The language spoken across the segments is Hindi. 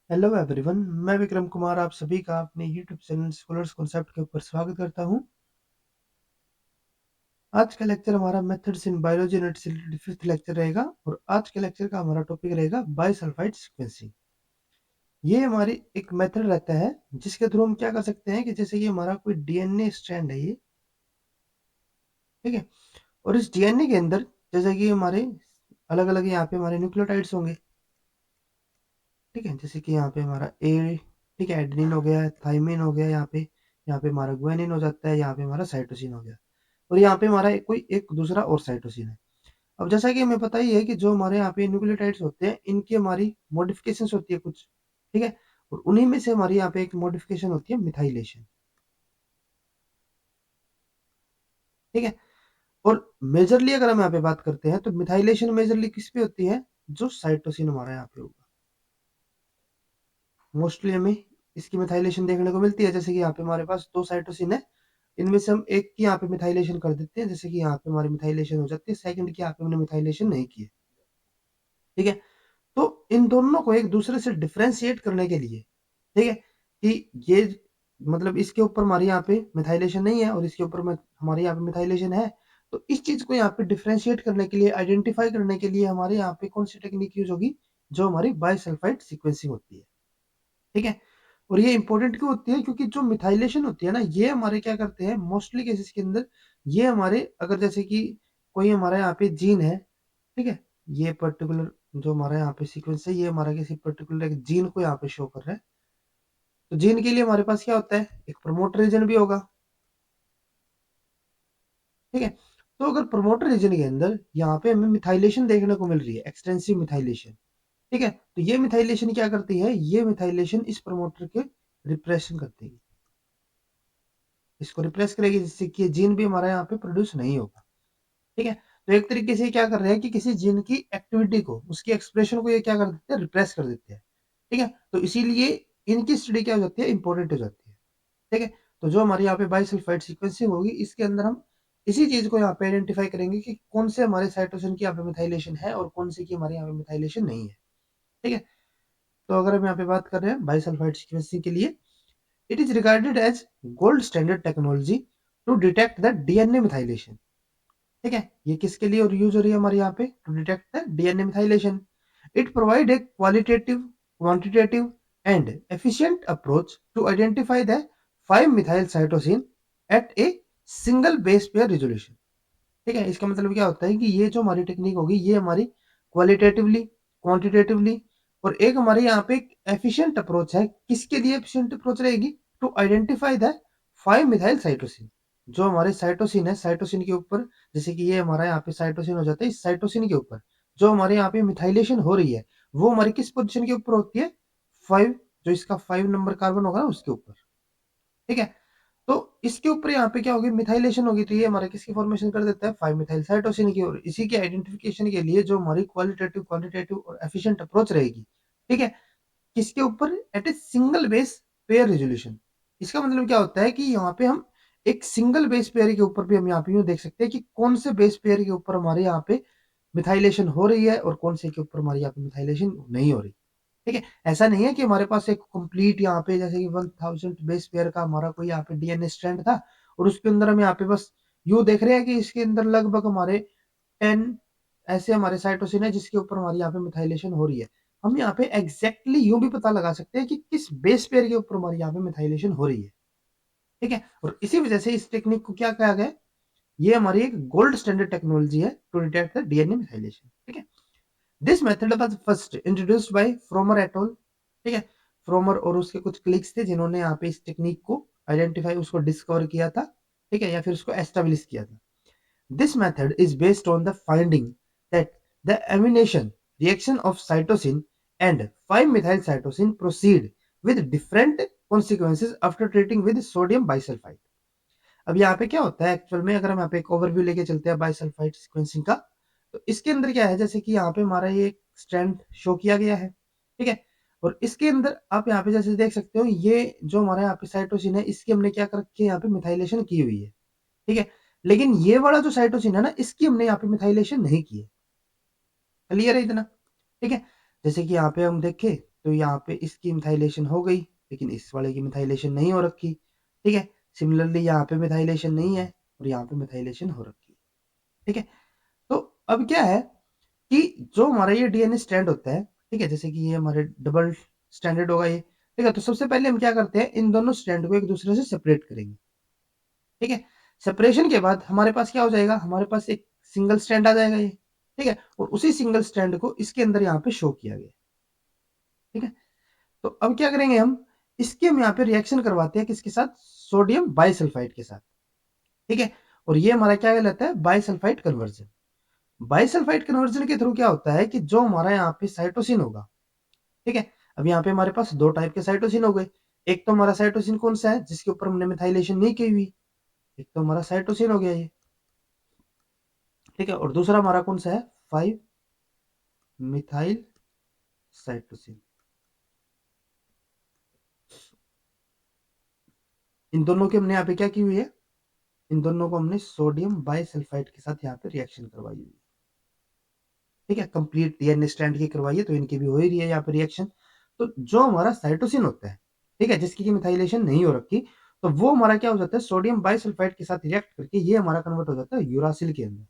हेलो एवरीवन, मैं विक्रम कुमार आप सभी का अपने यूट्यूब चैनल स्कॉलर्स कॉन्सेप्ट के ऊपर स्वागत करता हूं। आज का लेक्चर हमारा मेथड्स इन बायोलॉजी यूनिट से रिलेटेड फिफ्थ लेक्चर रहेगा और आज के लेक्चर का हमारा टॉपिक रहेगा बाइसल्फाइड सीक्वेंसिंग। ये हमारी एक मेथड रहता है जिसके थ्रू हम क्या कर सकते हैं कि जैसे कि हमारा कोई डीएनए स्ट्रैंड है ये, ठीक है, और इस डीएनए के अंदर जैसे कि हमारे अलग अलग यहाँ पे हमारे न्यूक्लियोटाइड्स होंगे, ठीक है, जैसे कि यहाँ पे हमारा ए, ठीक है, एडेनिन हो गया, थाइमिन हो गया, यहाँ पे हमारा ग्वानिन हो जाता है, यहाँ पे हमारा साइटोसिन हो गया और यहाँ पे हमारा कोई एक दूसरा और साइटोसिन है। अब जैसा कि हमें पता ही है कि जो हमारे यहाँ पे न्यूक्लियोटाइड्स होते हैं इनकी हमारी मॉडिफिकेशन होती है कुछ, ठीक है, और उन्हीं में से हमारी यहाँ पे एक मॉडिफिकेशन होती है मिथाइलेशन, ठीक है। और मेजरली अगर हम यहाँ पे बात करते हैं तो मिथाइलेशन मेजरली किस पे होती है, जो साइटोसिन हमारा यहाँ पे होगा मोस्टली हमें इसकी मिथाइलेशन देखने को मिलती है। जैसे कि यहाँ पे हमारे पास दो साइटोसिन है, इनमें से हम एक की यहाँ पे मिथाइलेशन कर देते हैं, जैसे कि यहाँ पे हमारी मिथाइलेशन हो जाती है, सेकंड की यहाँ पे हमने मिथाइलेशन नहीं की है, ठीक है। तो इन दोनों को एक दूसरे से डिफरेंशिएट करने के लिए, ठीक है, कि ये मतलब इसके ऊपर हमारे यहाँ पे मिथाइलेशन नहीं है और इसके ऊपर हमारे यहाँ पे मिथाइलेशन है, तो इस चीज को यहाँ पे डिफरेंशिएट करने के लिए, आइडेंटिफाई करने के लिए हमारे यहाँ पे कौन सी टेक्निक यूज होगी, जो हमारी बाइसल्फाइड सीक्वेंसिंग होती है, ठीक है। और ये इंपॉर्टेंट क्यों होती है, क्योंकि जो मिथाइलेशन होती है ना, ये हमारे क्या करते हैं मोस्टली केसेस के अंदर, ये हमारे अगर जैसे कि कोई हमारा यहाँ पे जीन है, ठीक है, ये पर्टिकुलर जो हमारा यहाँ पे सीक्वेंस है ये हमारा किसी पर्टिकुलर एक जीन को यहाँ पे शो कर रहा है, तो जीन के लिए हमारे पास क्या होता है, एक प्रमोटर रीजन भी होगा, ठीक है। तो अगर प्रमोटर रीजन के अंदर यहाँ पे हमें मिथाइलेशन देखने को मिल रही है, एक्सटेंसिव मिथाइलेशन, ठीक है, तो ये मिथाइलेशन क्या करती है, ये मिथाइलेशन इस प्रमोटर के रिप्रेशन करती है, इसको रिप्लेस करेगी, जिससे कि जीन भी हमारा यहाँ पे प्रोड्यूस नहीं होगा, ठीक है। तो एक तरीके से क्या कर रहे हैं कि किसी जीन की एक्टिविटी को, उसकी एक्सप्रेशन को ये क्या कर देते हैं, रिप्रेस कर देते हैं, ठीक है। तो इसीलिए इनकी स्टडी क्या हो जाती है, इंपॉर्टेंट हो जाती है, ठीक है। तो जो हमारी यहाँ पे बाइसल्फाइड सीक्वेंसिंग होगी, इसके अंदर हम इसी चीज को यहाँ पे आइडेंटिफाई करेंगे कि कौन से हमारे साइटोसिन की यहाँ पे मिथाइलेशन है और कौन से की हमारे यहाँ पे मिथाइलेशन नहीं है, ठीक है। तो अगर हम यहाँ पे बात कर रहे हैं बाइसल्फाइड सीक्वेंसिंग के लिए, it is regarded as gold standard technology to detect the DNA methylation, ठीक है। ये किसके लिए और यूज हो रही है हमारे यहाँ पे, to detect the DNA methylation. It provide a qualitative, quantitative and efficient approach to identify the 5 methyl cytosine at a single base pair resolution, ठीक है। इसका मतलब क्या होता है कि ये जो हमारी टेक्निक होगी ये हमारी क्वालिटेटिवली, क्वांटिटेटिवली और एक हमारे यहाँ पे एफिशिएंट अप्रोच है, किसके लिए एफिशिएंट अप्रोच रहेगी, to identify the 5 methyl cytosine, जो हमारे साइटोसिन है, साइटोसिन के ऊपर, जैसे कि ये हमारा यहाँ पे साइटोसिन हो जाता है, इस साइटोसिन के ऊपर जो हमारे यहाँ पे मिथाइलेशन हो रही है, वो हमारी किस पोजिशन के ऊपर होती है, 5, जो इसका 5 नंबर कार्बन होगा उसके ऊपर, ठीक है। तो इसके ऊपर यहाँ पे क्या होगी, मिथाइलेशन होगी, तो ये हमारे किसकी फॉर्मेशन कर देता है, 5 मिथाइल साइटोसिन की। और इसी के आइडेंटिफिकेशन के लिए जो हमारी क्वालिटेटिव, क्वांटिटेटिव और एफिशिएंट अप्रोच रहेगी, ठीक है, किसके ऊपर, at a single base pair resolution. इसका मतलब क्या होता है कि यहाँ पे हम एक सिंगल बेस पेयर के ऊपर भी हम यहाँ पे यूं देख सकते हैं कि कौन से बेस पेयर के ऊपर हमारे यहाँ पे मिथाइलेशन हो रही है और कौन से के ऊपर हमारे यहाँ पे मिथाइलेशन नहीं हो रही, ठीक है। ऐसा नहीं है कि हमारे पास एक कंप्लीट यहाँ पे जैसे कि 1000 बेस पेयर का हमारा कोई यहाँ पे डीएनए स्ट्रैंड था और उसके अंदर हम यहाँ पे बस यूं देख रहे हैं कि इसके अंदर लगभग हमारे 10 ऐसे हमारे साइटोसिन है जिसके ऊपर हमारी यहाँ पे मिथाइलेशन हो रही है। हम यहाँ पे एग्जैक्टली यूं भी पता लगा सकते हैं कि किस बेस पेयर के ऊपर हमारी यहाँ पे मिथाइलेशन हो रही है, ठीक है। और इसी वजह से इस टेक्निक को क्या कहा गया है, ये हमारी एक गोल्ड स्टैंडर्ड टेक्नोलॉजी है to detect the DNA methylation, ठीक है। This method was first introduced by Frommer et al, ठीक है। फ्रोमर और उसके कुछ क्लिक्स थे जिन्होंने यहाँ पे इस टेक्निक को आइडेंटिफाई, उसको डिस्कवर किया था, ठीक है, या फिर उसको एस्टेब्लिश किया था। This method is based on the finding that the amination reaction of cytosine and 5 methyl cytosine proceed with different consequences after treating with sodium bisulfite. अब यहाँ पे क्या होता है एक्चुअल में, अगर हम यहाँ पे एक ओवरव्यू लेके चलते हैं बाइसल्फाइड सीक्वेंसिंग का, तो इसके अंदर क्या है, जैसे कि यहाँ पे हमारा ये स्ट्रैंड शो किया गया है, ठीक है। और इसके अंदर आप यहाँ पे जैसे देख सकते हो, ये जो हमारा यहाँ पे साइटोसिन है, इसकी हमने क्या कर रखी है, यहाँ पे मिथाइलेशन की हुई है, ठीक है। लेकिन ये वाला जो साइटोसिन है ना, इसकी हमने यहाँ पे मिथाइलेशन नहीं की है। क्लियर है इतना, ठीक है। जैसे कि यहाँ पे हम देखें तो यहाँ पे इसकी मिथाइलेशन हो गई, लेकिन इस वाले की मिथाइलेशन नहीं हो रखी। ठीक है, सिमिलरली यहाँ पे मिथाइलेशन नहीं है और यहाँ पे मिथाइलेशन हो रखी है। ठीक है, तो अब क्या है कि जो हमारा ये डीएनए स्ट्रैंड होता है, ठीक है, जैसे कि ये हमारे डबल स्ट्रैंडेड होगा ये, ठीक है, तो सबसे पहले हम क्या करते हैं, इन दोनों स्ट्रैंड को एक दूसरे से सेपरेट करेंगे। ठीक है, सेपरेशन के बाद हमारे पास क्या हो जाएगा, हमारे पास एक सिंगल स्ट्रैंड आ जाएगा ये। ठीक है, और उसी सिंगल स्ट्रैंड को इसके अंदर यहाँ पे शो किया गया। ठीक है, तो अब क्या करेंगे हम, इसके हम यहाँ पे रिएक्शन करवाते हैं किसके साथ, सोडियम बाइसल्फाइड के साथ। ठीक है, और ये हमारा क्या कहलाता है, बाइसल्फाइड कन्वर्जन। बाइसल्फाइड कन्वर्जन के थ्रू क्या होता है कि जो हमारा यहाँ पे साइटोसिन होगा, ठीक है, अब यहाँ पे हमारे पास दो टाइप के साइटोसिन हो गए। एक तो हमारा साइटोसिन कौन सा है, जिसके ऊपर हमने मिथाइलेशन नहीं की हुई, एक तो हमारा साइटोसिन हो गया ये। ठीक है, और दूसरा हमारा कौन सा है, 5 मिथाइल साइटोसिन। इन दोनों के हमने यहाँ पे क्या की हुई है, इन दोनों को हमने सोडियम बाइसल्फाइड के साथ यहाँ पे रिएक्शन करवाई हुई है। ठीक है, कंप्लीट डीएनए स्ट्रैंड की करवाई है, तो इनकी भी हो ही रही है यहाँ पे रिएक्शन। तो जो हमारा साइटोसिन होता है, ठीक है, जिसकी मिथाइलेशन नहीं हो रखी, तो वो हमारा क्या हो जाता है, सोडियम बाइसल्फाइड के साथ रिएक्ट करके ये हमारा कन्वर्ट हो जाता है यूरासिल के अंदर।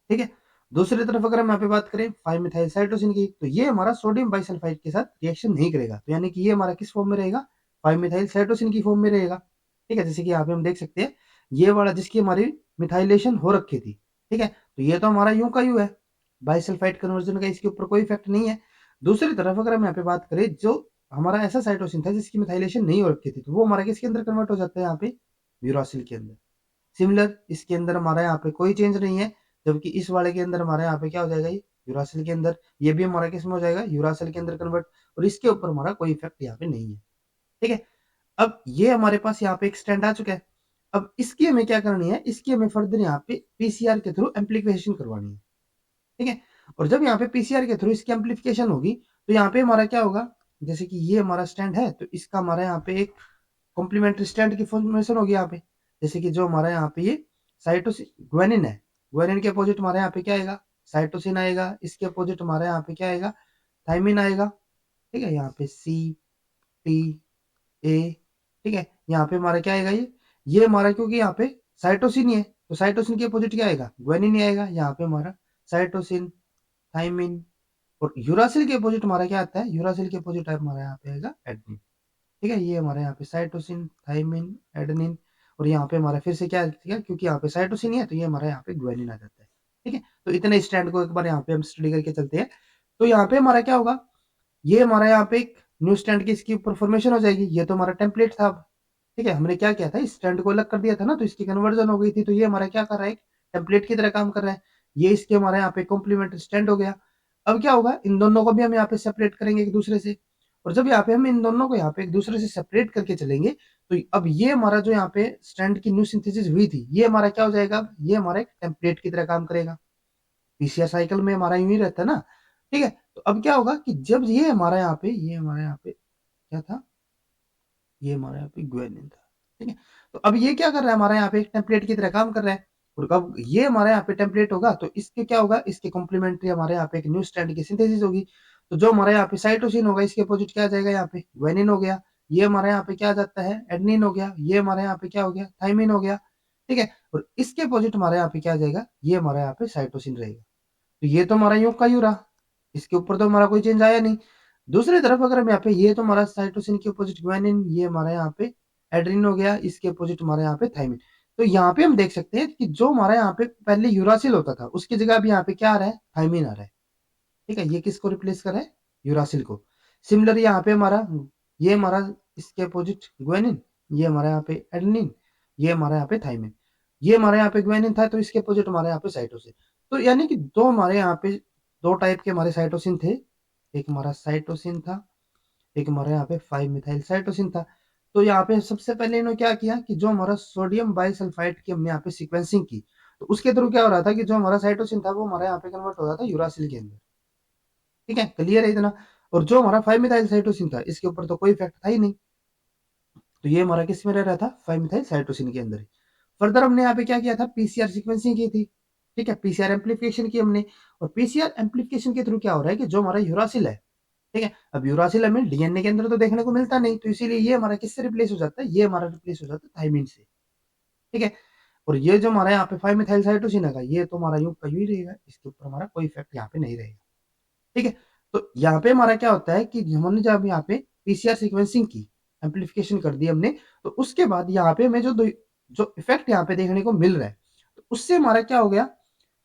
ठीक है, दूसरी तरफ अगर हम यहाँ पे बात करें 5 मिथाइल साइटोसिन की, तो ये हमारा सोडियम बाइसल्फाइड के साथ रिएक्शन नहीं करेगा, तो यानी कि ये हमारा किस फॉर्म में रहेगा, 5 मिथाइल साइटोसिन की फॉर्म में रहेगा। ठीक है, जैसे कि यहाँ पे हम देख सकते हैं, ये वाला जिसकी हमारी मिथाइलेशन हो रखी थी, ठीक है, तो ये तो हमारा यूं का यूं है, बाइसल्फाइड कन्वर्जन का इसके ऊपर कोई इफेक्ट नहीं है। दूसरी तरफ अगर हम यहाँ पे बात करें, जो हमारा ऐसा साइटोसिन था जिसकी मिथाइलेशन नहीं हो रखी थी, तो वो हमारा किसके अंदर कन्वर्ट हो जाता है, यहाँ पे यूरासिल के अंदर। सिमिलर इसके अंदर हमारा यहाँ पे कोई चेंज नहीं है, जबकि इस वाले के अंदर हमारा यहाँ पे क्या हो जाएगा, ये यूरासिल के अंदर, ये भी हमारा किस में हो जाएगा, यूरासिल के अंदर कन्वर्ट, और इसके ऊपर हमारा कोई इफेक्ट यहाँ पे नहीं है। ठीक है, अब ये हमारे पास यहाँ पे एक स्टैंड आ चुका है। अब इसकी हमें क्या करनी है, इसकी हमें फर्दर यहाँ पे पीसीआर के थ्रू एम्प्लीफिकेशन करवानी है। ठीक है, और जब यहाँ पे पीसीआर के थ्रू इसकी एम्प्लीफिकेशन होगी, तो यहाँ पे हमारा क्या होगा, जैसे कि ये हमारा स्टैंड है, तो इसका हमारा यहाँ पे एक कॉम्प्लीमेंट्री स्टैंड की फॉर्मेशन होगी यहाँ पे। जैसे कि जो हमारा यहाँ पे ये साइटोसिन ग्वानिन है, ग्वानिन के अपोजिट हमारे यहाँ पे क्या आएगा, साइटोसिन आएगा, इसके अपोजिट हमारे यहाँ पे क्या आएगा, थाइमिन आएगा। ठीक है, यहाँ पे सी टी ए, ठीक है, यहाँ पे हमारा क्या आएगा, ये हमारा, क्योंकि यहाँ पे साइटोसिन ही है, तो साइटोसिन के अपोजिट क्या आएगा, ग्वानिन ही आएगा। यहाँ पे हमारा साइटोसिन, थाइमिन, और यूरासिल के अपोजिट हमारा क्या आता है, यूरासिल के अपोजिट हमारा यहाँ पे आएगा एडेनिन। ठीक है, ये हमारे यहाँ पे साइटोसिन, थाइमिन, एडेनिन, और यहाँ पे हमारा फिर से क्या है, क्योंकि यहाँ पे साइटोसिन ही है, तो ये हमारा यहाँ पे ग्वानिन आ जाता है। ठीक है, तो इतने स्टैंड को एक बार यहाँ पे हम स्टडी करके चलते हैं। तो यहाँ पे हमारा क्या होगा, ये हमारा यहाँ पे एक न्यू स्टैंड की इसकी ऊपर फॉर्मेशन हो जाएगी। ये तो हमारा टेम्पलेट था अब। ठीक है, हमने क्या किया था, इस स्टैंड को अलग कर दिया था ना, तो इसकी कन्वर्जन हो गई थी, तो ये हमारा क्या कर रहा है, एक टेम्पलेट की तरह काम कर रहा है। ये इसके हमारे यहाँ पे कॉम्प्लीमेंट्री स्टैंड हो गया। अब क्या होगा, इन दोनों को भी हम यहाँ पे सेपरेट करेंगे एक दूसरे से, और जब यहाँ पे हम इन दोनों को यहाँ पे एक दूसरे से सेपरेट करके चलेंगे, तो अब ये हमारा जो यहाँ पे स्टैंड की न्यू सिंथेसिस हुई थी, ये हमारा क्या हो जाएगा, ये हमारा एक टेम्पलेट की तरह काम करेगा। पीसीआर साइकिल में हमारा यूं ही रहता है ना। ठीक है, तो अब क्या होगा कि जब ये हमारा यहाँ पे, ये हमारा यहाँ पे क्या था, ये हमारा यहाँ पे ग्वानिन था। ठीक है, तो अब ये क्या कर रहा है, हमारा यहाँ पे एक टेम्पलेट की तरह काम कर रहा है, और अब ये हमारे यहाँ पे टेम्पलेट होगा, तो इसके क्या होगा, इसके कॉम्प्लीमेंट्री हमारे यहाँ पे एक न्यू स्ट्रैंड की सिंथेसिस होगी। तो जो हमारे यहाँ पे साइटोसिन होगा, इसके अपोजिट क्या आ जाएगा, यहाँ पे ग्वानिन हो गया। ये हमारे यहाँ पे क्या आ जाता है, एडेनिन हो गया। ये हमारे यहाँ पे क्या हो गया, थाइमिन हो गया। ठीक है, और इसके अपोजिट हमारे यहाँ पे क्या आ जाएगा, ये हमारे यहाँ पे साइटोसिन रहेगा। तो ये तो हमारा यूं का यूं रहा, इसके ऊपर तो हमारा कोई चेंज आया नहीं। दूसरी तरफ अगर हम यहाँ पे, ये तो हमारा साइटोसिन के अपोजिट ग्वानिन, ये हमारा यहाँ पे एड्रीन हो गया, इसके अपोजिट हमारे यहाँ पे थाइमिन। तो यहाँ पे हम देख सकते हैं कि जो हमारा यहाँ पे पहले यूरासिल होता था, उसकी जगह अब यहाँ पे क्या आ रहा है, थाइमिन आ रहा है। ठीक है, ये किसको रिप्लेस कर रहा है, यूरासिल को। सिमिलर यहाँ पे हमारा, ये हमारा इसके अपोजिट ग्वानिन, ये हमारा यहाँ पे एडेनिन, ये हमारा यहाँ पे थाइमिन। ये हमारे यहाँ पे ग्वानिन था, तो इसके अपोजिट हमारे यहाँ पे साइटोसिन। तो यानी कि दो हमारे यहाँ पे, दो टाइप के हमारे साइटोसिन थे। एक हमारा साइटोसिन था, एक हमारे यहाँ पे 5 मिथाइल साइटोसिन था। तो यहाँ पे सबसे पहले इन्होंने क्या किया कि जो हमारा सोडियम बाइसल्फाइड की हमने यहाँ पे सीक्वेंसिंग की, तो उसके थ्रू क्या हो रहा था कि जो हमारा साइटोसिन था, वो हमारे यहाँ पे कन्वर्ट हो रहा था यूरासिल के अंदर। ठीक है, क्लियर है इतना। और जो हमारा 5 मिथाइल साइटोसिन था, इसके ऊपर तो कोई इफेक्ट था ही नहीं, तो ये हमारा किस में रह रहा था, 5 मिथाइल साइटोसिन के अंदर ही। फर्दर हमने यहाँ पे क्या किया था, पीसीआर सीक्वेंसिंग की थी। ठीक है, पीसीआर एम्प्लीफिकेशन की हमने, और पीसीआर एम्प्लीफिकेशन के थ्रू क्या हो रहा है कि जो हमारा यूरासिल है, ठीक है। अब यूरासिल हमें डीएनए के अंदर तो देखने को मिलता नहीं, तो इसीलिए ये हमारा किससे रिप्लेस हो जाता है, ये हमारा रिप्लेस हो जाता है थायमिन से। ठीक है। और ये जो हमारा यहाँ पे 5 मिथाइल साइटोसिन है, ये तो हमारा यूं का यूं ही रहेगा, इसके ऊपर हमारा कोई इफेक्ट यहाँ पे नहीं रहेगा। ठीक है। तो यहाँ पे हमारा क्या होता है कि हमने जब यहाँ पे पीसीआर सीक्वेंसिंग की, एम्पलीफिकेशन कर दी हमने, तो उसके बाद यहाँ पे हमें जो इफेक्ट यहाँ पे देखने को मिल रहा है, तो उससे हमारा क्या हो गया,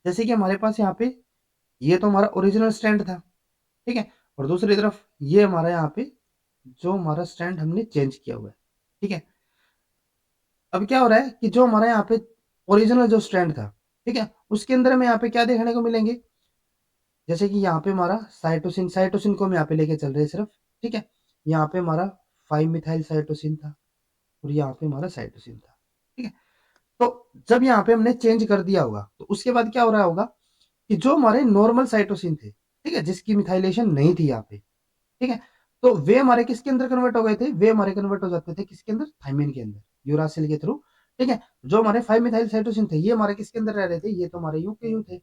जैसे कि हमारे पास यहाँ पे ये तो हमारा ओरिजिनल स्टैंड था। ठीक है। और दूसरी तरफ ये हमारा यहाँ पे जो हमारा स्टैंड हमने चेंज किया हुआ है। ठीक है। अब क्या हो रहा है कि जो हमारा यहाँ पे ओरिजिनल जो स्टैंड था, ठीक है, उसके अंदर हमें यहाँ पे क्या देखने को मिलेंगे, जैसे कि यहाँ पे हमारा साइटोसिन साइटोसिन को हम यहाँ पे लेके चल रहे हैं सिर्फ। ठीक है। यहाँ पे हमारा 5 मिथाइल साइटोसिन था और यहाँ पे हमारा साइटोसिन था। ठीक है। तो जब यहाँ पे हमने चेंज कर दिया होगा, तो उसके बाद क्या हो रहा होगा कि जो हमारे नॉर्मल साइटोसिन थे, ठीक है, जिसकी मिथाइलेशन नहीं थी यहाँ पे, ठीक है, तो वे हमारे किसके अंदर कन्वर्ट हो गए थे, वे हमारे कन्वर्ट हो जाते थे किसके अंदर, थायमिन के अंदर, यूरासिल के थ्रू। ठीक है। जो हमारे 5 मिथाइल साइटोसिन थे, ये हमारे किसके अंदर रह रहे थे, ये तो हमारे यू के यू थे,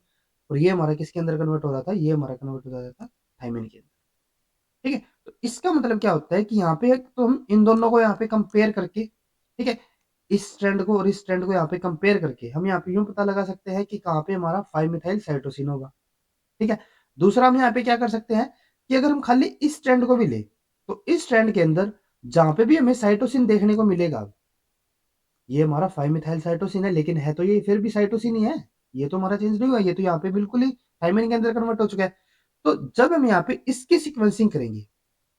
और ये हमारा किसके अंदर कन्वर्ट हो रहा था, ये हमारा कन्वर्ट हो जाता था थायमिन के अंदर। ठीक है। तो इसका मतलब क्या होता है कि यहाँ पे तो हम इन दोनों को यहाँ पे कंपेयर करके, ठीक है, इस स्ट्रैंड को और इस स्ट्रैंड को यहाँ पे कंपेयर करके हम यहाँ पे यूं पता लगा सकते हैं कि कहाँ पे हमारा 5 मिथाइल साइटोसिन होगा। ठीक है। दूसरा हम यहाँ पे क्या कर सकते हैं कि अगर हम खाली इस स्ट्रैंड को भी ले, तो इस स्ट्रैंड के अंदर जहां पे भी हमें साइटोसिन देखने को मिलेगा, ये हमारा 5 मिथाइल साइटोसिन है, लेकिन है तो ये फिर भी साइटोसिन ही है, ये तो हमारा चेंज नहीं हुआ, ये तो यहाँ पे बिल्कुल ही थायमिन के अंदर कन्वर्ट हो चुका है। तो जब हम यहाँ पे इसकी सीक्वेंसिंग करेंगे,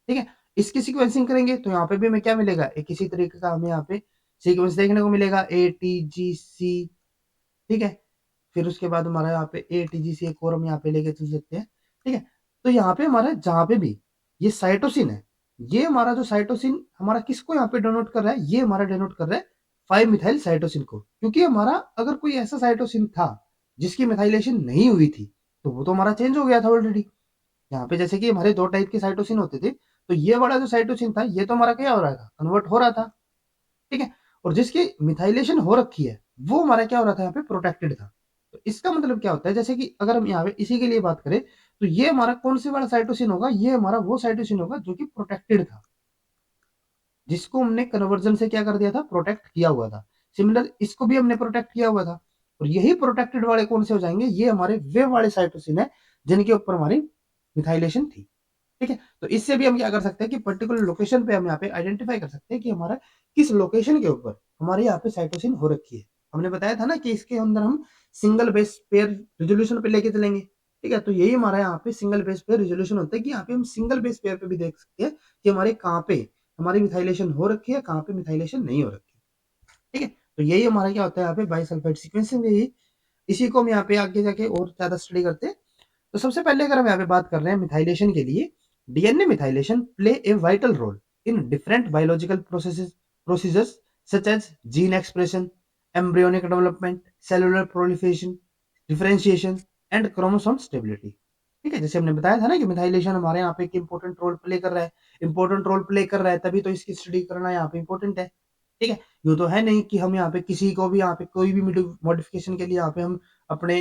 ठीक है, इसकी सीक्वेंसिंग करेंगे, तो यहाँ पे भी हमें क्या मिलेगा, एक इसी तरीके का हमें यहाँ पे सीक्वेंस देखने को मिलेगा, ATGC। ठीक है। फिर उसके बाद हमारा यहाँ पे ATGC एक और हम यहाँ पे लेके चल सकते हैं। ठीक है। तो यहाँ पे हमारा जहाँ पे भी ये साइटोसिन है, ये हमारा जो साइटोसिन हमारा किसको यहाँ पे डिनोट कर रहा है, ये हमारा डिनोट कर रहा है 5 मिथाइल साइटोसिन को, क्योंकि हमारा अगर कोई ऐसा साइटोसिन था जिसकी मिथाइलेशन नहीं हुई थी, तो वो तो हमारा चेंज हो गया था ऑलरेडी। यहाँ पे जैसे कि हमारे दो टाइप के साइटोसिन होते थे, तो ये वाला जो साइटोसिन था, ये तो हमारा क्या हो रहा था, कन्वर्ट हो रहा था। ठीक है। और जिसकी मिथाइलेशन हो रखी है, वो हमारा क्या हो रहा था, यहाँ पे प्रोटेक्टेड था। तो इसका मतलब क्या होता है, जैसे कि अगर हम यहाँ पे इसी के लिए बात करें, तो ये हमारा कौन से वाला साइटोसिन होगा, ये हमारा वो साइटोसिन होगा जो कि प्रोटेक्टेड था, जिसको हमने कन्वर्जन से क्या कर दिया था, प्रोटेक्ट किया हुआ था। सिमिलर इसको भी हमने प्रोटेक्ट किया हुआ था, और यही प्रोटेक्टेड वाले कौन से हो जाएंगे, ये हमारे वे वाले साइटोसिन है जिनके ऊपर हमारी मिथाइलेशन थी। ठीक है। तो इससे भी हम क्या कर सकते हैं कि पर्टिकुलर लोकेशन पे हम यहाँ पे आइडेंटिफाई कर सकते हैं कि हमारा किस लोकेशन के ऊपर हमारे यहाँ पे साइटोसिन हो रखी है। हमने बताया था ना कि इसके अंदर हम सिंगल बेस पेयर रिजोल्यूशन पे लेके चलेंगे। ठीक है। तो यही हमारा यहाँ पे सिंगल बेस पेयर रिजोल्यूशन होता है कि यहाँ पे हम सिंगल बेस पेयर पे भी देख सकते हैं कि हमारे कहाँ पे हमारी मिथाइलेशन हो रखी है, कहाँ पे मिथाइलेशन नहीं हो रखी है। ठीक है। तो यही हमारा क्या होता है यहाँ पे बाइसल्फाइड सीक्वेंसिंग, यही इसी को हम यहाँ पे आगे जाके और ज्यादा स्टडी करते हैं। तो सबसे पहले अगर हम यहाँ पे बात कर रहे हैं मिथाइलेशन के लिए, DNA methylation play a vital role in different biological processes such as gene expression, embryonic development, cellular proliferation, differentiation and chromosome stability. ठीक है। जैसे हमने बताया था ना कि मिथाइलेशन हमारे यहाँ पे एक इंपॉर्टेंट रोल प्ले कर रहा है, इंपॉर्टेंट रोल प्ले कर रहा है, तभी तो इसकी स्टडी करना यहाँ पे इंपॉर्टेंट है। ठीक है। यूँ तो है नहीं कि हम यहाँ पे किसी को भी यहाँ पे कोई भी मॉडिफिकेशन के लिए यहाँ पे हम अपने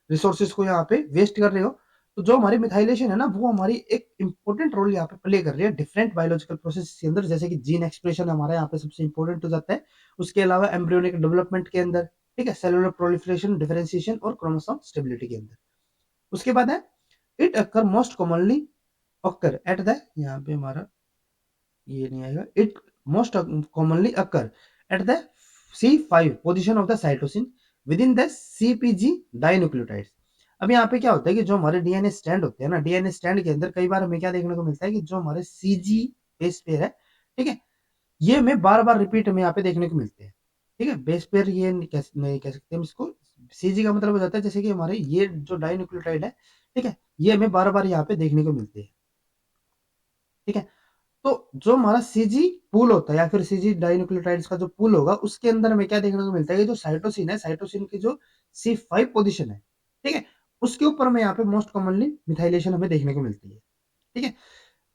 रिसोर्सेज को यहाँ पे वेस्ट कर रहे हो। तो जो हमारी मिथाइलेशन है ना, वो हमारी एक इंपॉर्टेंट रोल यहाँ पे प्ले कर रही है डिफरेंट बायोलॉजिकल प्रोसेस के अंदर, जैसे कि जीन एक्सप्रेशन हमारा यहाँ पे सबसे इंपॉर्टेंट हो जाता है, उसके अलावा एम्ब्रियोनिक डेवलपमेंट के अंदर, ठीक है, सेलुलर प्रोलिफरेशन, डिफरेंशिएशन और क्रोमोसोम स्टेबिलिटी के अंदर। उसके बाद है it occur most commonly occur at the, यहाँ पे हमारा ये नहीं आएगा, it most commonly occur at the C5 position of the cytosine with in the CpG डाइन्यूक्लियोटाइड्स। अब यहाँ पे क्या होता है कि जो हमारे डीएनए स्टैंड होते हैं ना, डीएनए स्टैंड के अंदर कई बार हमें क्या देखने को मिलता है कि जो हमारे CG बेस पेयर है, ठीक है, ये हमें बार बार रिपीट हमें यहाँ पे देखने को मिलते हैं। ठीक है। बेस पेयर ये नहीं कह सकते हम इसको, CG का मतलब हो जाता है जैसे कि हमारे ये जो डाइन्यूक्लियोटाइड है, ठीक है, ये हमें बार बार यहाँ पे देखने को मिलते हैं। ठीक है। तो जो हमारा सीजी पूल होता है या फिर सीजी डाइन्यूक्लियोटाइड्स का जो पूल होगा, उसके अंदर हमें क्या देखने को मिलता है कि जो साइटोसिन है, साइटोसिन की जो C5 पोजीशन है, ठीक है, उसके ऊपर हमें यहाँ पे मोस्ट कॉमनली मिथाइलेशन हमें देखने को मिलती है। ठीक है।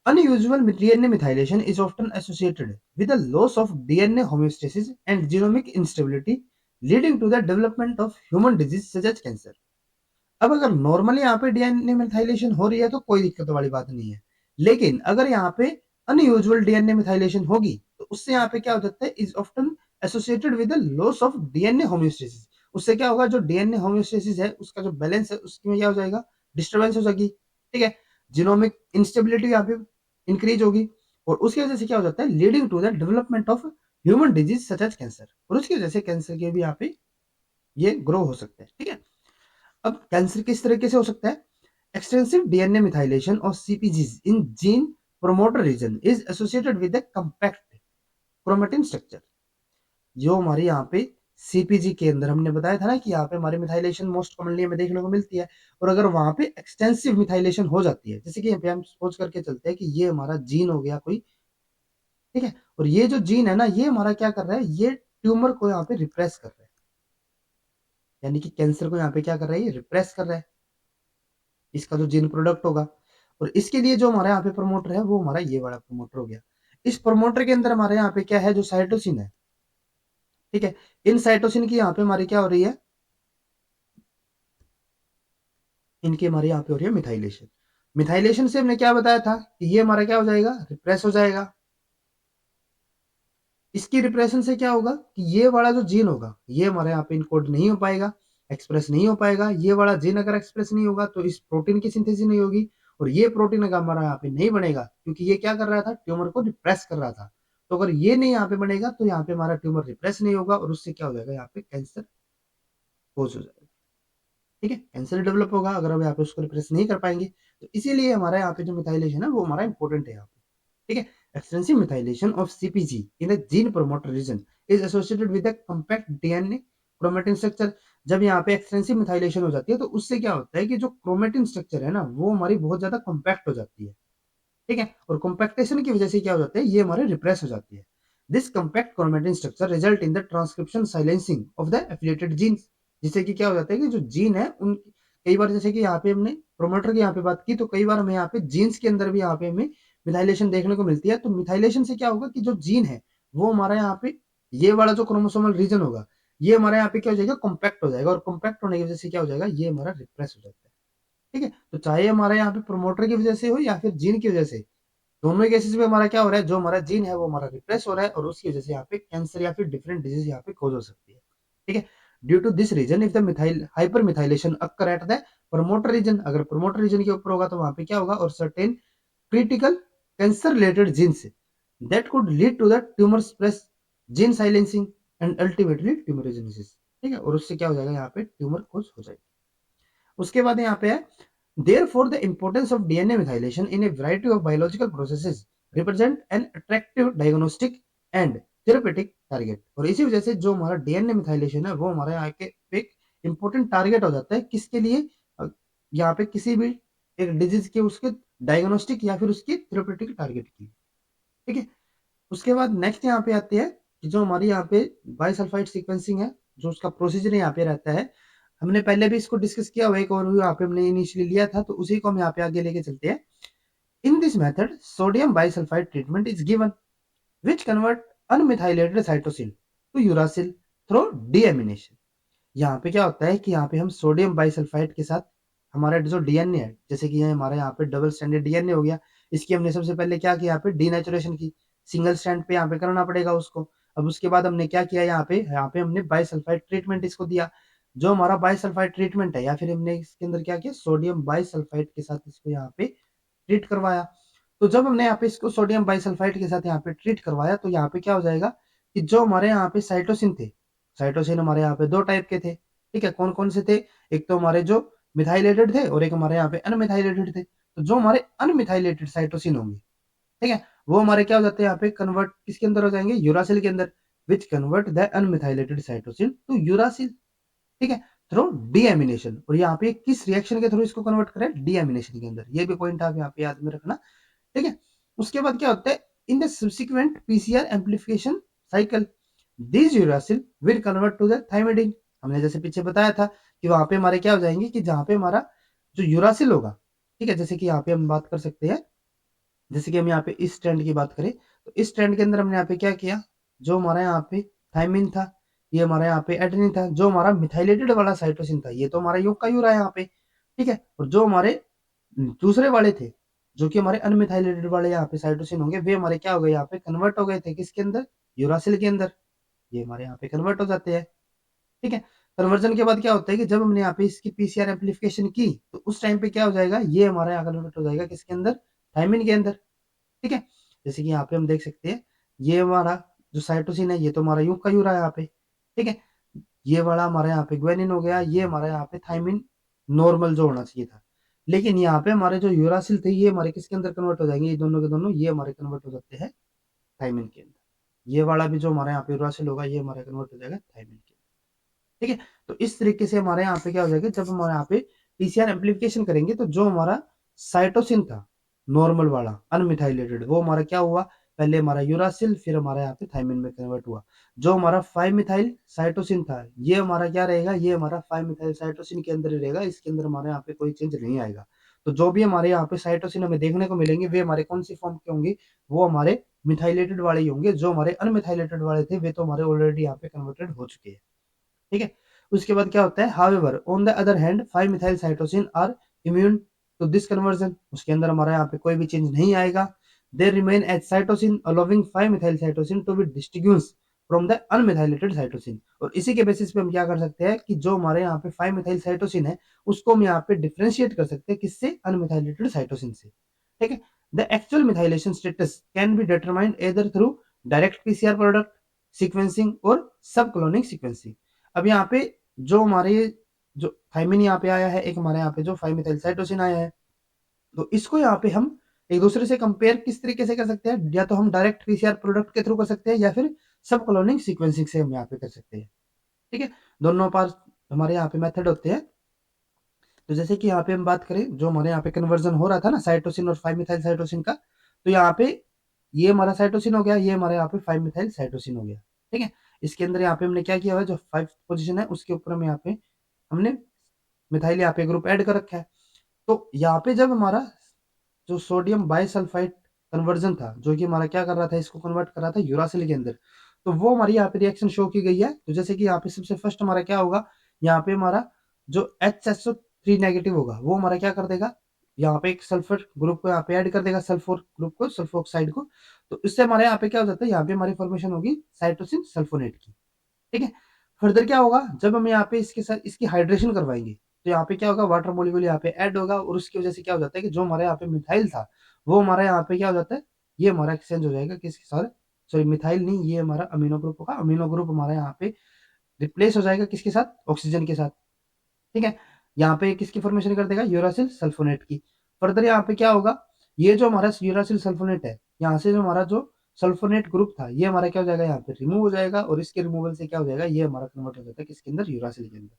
Unusual DNA methylation is often associated with the loss of DNA homeostasis and genomic instability, leading to the development of human disease such as cancer. अब अगर नॉर्मली यहाँ पे डीएनए मिथाइलेशन हो रही है तो कोई दिक्कत वाली बात नहीं है, लेकिन अगर यहाँ पे अनयूजुअल डीएनए मिथाइलेशन होगी तो उससे यहाँ पे क्या हो जाता है, is often associated with the loss of DNA homeostasis. उससे क्या होगा, जो डीएनए होम्योस्टेसिस है उसका जो बैलेंस है उसमें क्या हो जाएगा, डिस्टर्बेंस हो जाएगी। ठीक है, जीनोमिक इंस्टेबिलिटी यहाँ पे इंक्रीज होगी और उसकी वजह से क्या हो जाता है, leading to the development of human disease such as cancer, और उसकी वजह से कैंसर के भी यहाँ पे ये ग्रो हो सकते हैं। ठीक है, अब कैंसर किस तरीके से हो सकता है, extensive DNA methylation of CpGs in gene promoter region is associated with a compact chromatin structure। जो हमारे यहाँ पे सीपीजी के अंदर हमने बताया था ना कि यहाँ पे हमारी मिथाइलेशन मोस्ट कॉमनली हमें देखने को मिलती है, और अगर वहां पे एक्सटेंसिव मिथाइलेशन हो जाती है, जैसे कि यहाँ पे हम सोच करके चलते हैं कि ये हमारा जीन हो गया कोई, ठीक है, और ये जो जीन है ना ये हमारा क्या कर रहा है, ये ट्यूमर को यहाँ पे रिप्रेस कर रहा है, यानी कि कैंसर को यहाँ पे क्या कर रहा है, ये रिप्रेस कर रहा है, इसका जो जीन प्रोडक्ट होगा। और इसके लिए जो हमारे यहाँ पे प्रमोटर है वो हमारा ये वाला प्रमोटर हो गया। इस प्रमोटर के अंदर हमारे यहाँ पे क्या है, जो साइटोसिन है, ठीक है, इन साइटोसिन की यहाँ पे हमारी क्या हो रही है, इनकी हमारे यहाँ पे हो रही है मिथाइलेशन। मिथाइलेशन से हमने क्या बताया था कि ये हमारा क्या हो जाएगा, रिप्रेस हो जाएगा। इसकी रिप्रेशन से क्या होगा कि ये वाला जो जीन होगा ये हमारे यहाँ पे इनकोड नहीं हो पाएगा, एक्सप्रेस नहीं हो पाएगा। ये वाला जीन अगर एक्सप्रेस नहीं होगा तो इस प्रोटीन की सिंथेसिस नहीं होगी, और ये प्रोटीन अगर हमारा यहाँ पे नहीं बनेगा क्योंकि ये क्या कर रहा था, ट्यूमर को रिप्रेस कर रहा था। तो अगर ये नहीं यहाँ पे बनेगा तो यहाँ पे हमारा ट्यूमर रिप्रेस नहीं होगा और उससे क्या हो जाएगा, यहाँ पे कैंसर कोज हो जाएगा। ठीक है, कैंसर डेवलप होगा अगर हम यहाँ पे उसको रिप्रेस नहीं कर पाएंगे। तो इसीलिए हमारे यहाँ पे जो मिथाइलेशन है वो हमारा इंपॉर्टेंट है यहाँ पे। ठीक है, extensive methylation of CpG in the gene promoter region is associated with a compact DNA chromatin structure। जब यहाँ पे एक्सटेंसिव मिथाइलेशन हो जाती है तो उससे क्या होता है कि जो क्रोमेटिन स्ट्रक्चर है ना वो हमारी बहुत ज्यादा कॉम्पैक्ट हो जाती है। ठीक है, और कॉम्पैक्टेशन की वजह से क्या हो जाता है, ये हमारे रिप्रेस हो जाती है। This compact chromatin structure result in the transcription silencing of the affiliated genes. जिससे कि क्या हो जाता है कि जो जीन है उन, कई बार जैसे कि यहाँ पे हमने प्रोमोटर की यहाँ पे बात की तो कई बार हमें यहाँ पे जीन्स के अंदर भी यहाँ पे हमें मिथाइलेशन देखने को मिलती है। तो मिथाइलेशन से क्या होगा कि जो जीन है वो हमारा यहाँ पे ये वाला जो क्रोमोसोमल रीजन होगा ये हमारे यहाँ पे क्या हो जाएगा, कॉम्पैक्ट हो जाएगा, और कॉम्पैक्ट होने की वजह से क्या हो जाएगा, ये हमारा रिप्रेस हो जाता है। ठीक है, तो चाहे हमारे यहाँ पे प्रोमोटर की वजह से हो या फिर जीन की वजह से, दोनों केसेस में हमारा क्या हो रहा है, जो हमारा जीन है वो हमारा रिप्रेस हो रहा है और उसकी वजह से यहाँ पे कैंसर या फिर डिफरेंट डिजीज यहाँ पे कॉज हो सकती है। ठीक है, due to this region if the methyl hyper methylation occur at the promoter region, अगर प्रमोटर रीजन के ऊपर होगा तो वहां पे क्या होगा, और certain critical cancer related genes that could lead to the tumour suppress, gene silencing and ultimately tumorigenesis. ठीक है, और उससे क्या हो जाएगा, यहाँ पे ट्यूमर कॉज हो जाएगा। उसके बाद यहाँ पे है therefore the importance of DNA methylation in a variety of biological processes represent an attractive diagnostic and therapeutic target। और इसी वजह से जो हमारा डीएनए मिथाइलेशन है वो हमारे यहाँ के एक इंपॉर्टेंट टारगेट हो जाता है, किसके लिए, यहाँ पे किसी भी एक डिजीज के उसके डायग्नोस्टिक या फिर उसकी थेरेप्यूटिक टारगेट की। ठीक है, उसके बाद नेक्स्ट यहाँ पे आते हैं कि जो हमारी यहाँ पे बाइसल्फाइड सीक्वेंसिंग है, जो उसका प्रोसीजर यहाँ पे रहता है, हमने पहले भी इसको डिस्कस किया हुआ, एक और यहाँ पे हमने इनिशियली लिया था तो उसी को हम यहाँ पे आगे लेके चलते हैं। In this method sodium bisulfite treatment is given which convert unmethylated cytosine to uracil through deamination. यहाँ पे क्या होता है कि यहाँ पे हम सोडियम बाइसल्फाइड के साथ हमारा जो डीएनए है, जैसे कि हमारा यहाँ पे डबल स्टैंडर्ड डीएनए हो गया, इसकी हमने सबसे पहले क्या किया, यहाँ पे डीनेचुरेशन की, सिंगल स्टैंड पे यहाँ पे करना पड़ेगा उसको। अब उसके बाद हमने क्या किया, यहाँ पे हमने बाइसल्फाइड ट्रीटमेंट इसको दिया। जो हमारा बाइसल्फाइड ट्रीटमेंट है या फिर हमने इसके अंदर क्या किया, सोडियम बाइसल्फाइड के साथ इसको यहाँ पे ट्रीट करवाया। तो जब हमने यहाँ पे इसको सोडियम बाइसल्फाइड के साथ यहाँ पे ट्रीट करवाया तो यहाँ पे क्या हो जाएगा कि जो हमारे यहाँ पे साइटोसिन थे, साइटोसिन हमारे यहाँ पे दो टाइप के थे। ठीक है, कौन कौन से थे, एक तो हमारे जो मिथाइलेटेड थे और एक हमारे यहाँ पे अनमिथाइलेटेड थे। तो जो हमारे अनमिथाइलेटेड साइटोसिन होंगे, ठीक है, वो हमारे क्या हो जाते हैं, यहाँ पे कन्वर्ट किसके अंदर हो जाएंगे, यूरासिल के अंदर, which convert the unmethylated cytosine to uracil. ठीक है, थ्रू डीएमिनेशन। और यहाँ पे किस रिएक्शन के थ्रू इसको कन्वर्ट करें, डीएमिनेशन के अंदर। ये भी पॉइंट आप यहाँ पे याद में रखना। ठीक है, उसके बाद क्या होता है, in the subsequent PCR amplification cycle this uracil will convert to the thymidine. हमने जैसे पीछे बताया था कि वहां पे हमारे क्या हो जाएंगे कि जहां पे हमारा जो यूरासिल होगा, ठीक है, जैसे कि यहाँ पे हम बात कर सकते हैं, जैसे कि हम यहाँ पे इस स्ट्रैंड की बात करें तो इस स्ट्रैंड के अंदर हमने यहाँ पे क्या किया, जो हमारा यहाँ पे थाइमिन था, ये हमारा यहाँ पे एडेनिन था, जो हमारा मिथाइलेटेड वाला साइटोसिन था ये तो हमारा योग का यूरा है यहाँ पे। ठीक है, और जो हमारे दूसरे वाले थे जो कि हमारे अनमिथाइलेटेड वाले यहाँ पे साइटोसिन होंगे, वे हमारे क्या हो गए, यहाँ पे कन्वर्ट हो गए थे किसके अंदर, यूरासिल के अंदर। ये हमारे यहाँ पे कन्वर्ट हो जाते हैं। ठीक है। कन्वर्जन के बाद क्या होता है कि जब हमने यहाँ पे इसकी पीसीआर एम्प्लीफिकेशन की, तो उस टाइम पे क्या हो जाएगा, ये हमारा यहाँ कन्वर्ट हो जाएगा किसके अंदर, थायमिन के अंदर। ठीक है। जैसे कि यहाँ पे हम देख सकते हैं, ये हमारा जो साइटोसिन है, ये तो हमारा यूं का यूं रहा है यहाँ पे। ठीक है। ये वाला हमारा यहाँ पे ग्वेनिन हो गया, ये हमारा यहाँ पे थायमिन नॉर्मल जो होना चाहिए था। लेकिन यहाँ पे हमारे जो यूरासिल थे, ये हमारे किसके अंदर कन्वर्ट हो जाएंगे, ये दोनों के दोनों ये हमारे कन्वर्ट हो जाते हैं थायमिन के अंदर। ये वाला भी जो हमारे यहाँ पे यूरासिल होगा, ये हमारा कन्वर्ट हो जाएगा थायमिन के अंदर। ठीक है। तो इस तरीके से हमारे यहाँ पे क्या हो जाएगा, जब हमारे यहाँ पे पीसीआर एम्प्लीफिकेशन करेंगे, तो जो हमारा साइटोसिन था नॉर्मल वाला अनमिथाइलेटेड, वो हमारा क्या हुआ, पहले हमारा यूरासिल, फिर हमारा यहाँ पे थायमिन में कन्वर्ट हुआ। जो हमारा 5 मिथाइल साइटोसिन था, ये हमारा क्या रहेगा, ये हमारा 5 मिथाइल साइटोसिन के अंदर ही रहेगा, इसके अंदर हमारे यहाँ पे कोई चेंज नहीं आएगा। तो जो भी हमारे यहाँ पे साइटोसिन हमें देखने को मिलेंगे, वे हमारे कौन सी फॉर्म के होंगे, वो हमारे मिथाइलेटेड वाले ही होंगे। जो हमारे अनमिथाइलेटेड वाले थे, वे तो हमारे ऑलरेडी यहाँ पे कन्वर्टेड हो चुके हैं। ठीक है। उसके बाद क्या होता है, however on the other hand 5 methyl cytosine are immune to this conversion. उसके अंदर हमारा यहाँ पे कोई भी चेंज नहीं आएगा। They remain as cytosine allowing 5 methyl cytosine to be distinguished from the unmethylated cytosine. और इसी के बेसिस पे हम क्या कर सकते हैं कि जो हमारे यहाँ पे 5 मिथाइल साइटोसिन है, उसको हम यहाँ पे डिफरेंशिएट कर सकते हैं किससे, अनमिथाइलेटेड साइटोसिन से। ठीक है। The actual methylation status can be determined either through direct PCR product sequencing और सब क्लोनिंग सीक्वेंसिंग। अब यहाँ पे जो हमारे जो थायमिन यहाँ पे आया है, एक हमारे यहाँ पे जो 5 मिथाइल साइटोसिन आया है, तो इसको यहाँ पे हम एक दूसरे से कंपेयर किस तरीके से कर सकते हैं, या तो हम डायरेक्ट पीसीआर प्रोडक्ट के थ्रू कर सकते हैं, या फिर सब क्लोनिंग सीक्वेंसिंग से हम यहाँ पे कर सकते हैं। ठीक है। दोनों पास हमारे यहाँ पे मेथड होते हैं। तो जैसे कि यहाँ पे हम बात करें, जो हमारे यहाँ पे कन्वर्जन हो रहा था ना साइटोसिन और 5 मिथाइल साइटोसिन का, तो यहाँ पे ये हमारा साइटोसिन हो गया, ये हमारे यहाँ पे 5 मिथाइल साइटोसिन हो गया। ठीक है। इसके अंदर यहाँ पे हमने क्या किया हुआ है, जो 5 पोजीशन है उसके ऊपर में यहाँ पे हमने मिथाइल यहाँ पे ग्रुप ऐड कर रखा है। तो यहाँ पे जब हमारा जो सोडियम बाइसल्फाइड कन्वर्जन था, जो कि हमारा क्या कर रहा था, इसको कन्वर्ट कर रहा था यूरासिल के अंदर, तो वो हमारी यहाँ पे रिएक्शन शो की गई है। तो जैसे कि यहाँ पे सबसे फर्स्ट हमारा क्या होगा, यहाँ पे हमारा जो HSO3 नेगेटिव होगा, वो हमारा क्या कर देगा, यहाँ पे एक सल्फर ग्रुप को यहाँ पे ऐड कर देगा, सल्फर ग्रुप को, सल्फोक्साइड को। तो इससे हमारे यहाँ पे क्या हो जाता है, यहाँ पे हमारी फॉर्मेशन होगी साइटोसिन सल्फोनेट की। ठीक है। फर्दर क्या होगा, जब हम यहाँ पे इसके साथ इसकी हाइड्रेशन करवाएंगे, तो यहाँ पे क्या होगा, वाटर मॉलिक्यूल यहाँ पे ऐड होगा, और उसकी वजह से क्या हो जाता है कि जो हमारे यहाँ पे मिथाइल था, वो हमारे यहाँ पे क्या हो जाता है, ये हमारा एक्सचेंज हो जाएगा किसके साथ, सॉरी मिथाइल नहीं, ये हमारा अमीनो ग्रुप होगा। अमीनो ग्रुप हमारा यहाँ पे रिप्लेस हो जाएगा किसके साथ, ऑक्सीजन के साथ। ठीक है। यहाँ पे किसकी फॉर्मेशन कर देगा, यूरासिल सल्फोनेट की। फर्दर यहाँ पे क्या होगा, ये जो हमारा यूरासिल सल्फोनेट है, यहाँ से जो हमारा जो सल्फोनेट ग्रुप था, ये हमारा क्या हो जाएगा, यहाँ पे रिमूव हो जाएगा, और इसके रिमूवल से क्या हो जाएगा, ये हमारा कन्वर्ट हो जाता है किसके अंदर, यूरासिल के अंदर।